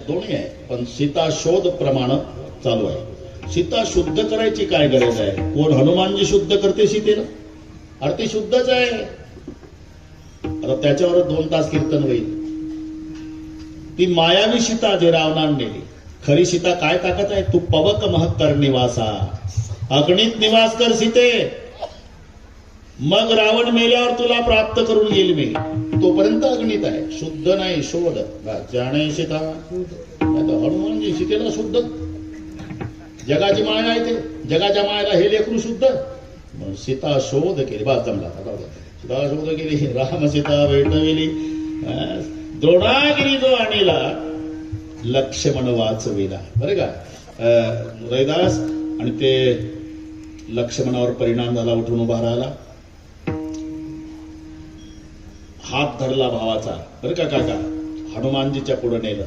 दोन्ही आहे, पण सीता शोध प्रमाण चालू आहे. सीता शुद्ध करायची काय गरज आहे? कोण हनुमानजी शुद्ध करते सीतेला? अरे ती शुद्धच आहे. आता त्याच्यावर 2 तास कीर्तन होईल. ती मायावी सीता जे रावणाने नेली. खरी सीता काय ताकद आहे? तू पवक महत्तर निवासा, अग्नीत निवास कर सीते, मग रावण मेल्यावर तुला प्राप्त करून येईल मी. तोपर्यंत अग्नीत आहे, शुद्ध नाही. शोध जाणे सीता. हनुमानजी सीतेला शुद्ध, जगाची माया आहे ते, जगाच्या मायाला हे लेकरू शुद्ध. सीता शोध केली, बस जमला. सीता शोध केली, राम सीता भेटविली, द्रोणागिरी जो आणला, लक्ष्मण वाचविला. बरे का रैदास? आणि ते लक्ष्मणावर परिणाम झाला, उठून उभा राहिला, हात धरला भावाचा. बरं का काका? हनुमानजीच्या पुढे नेलं.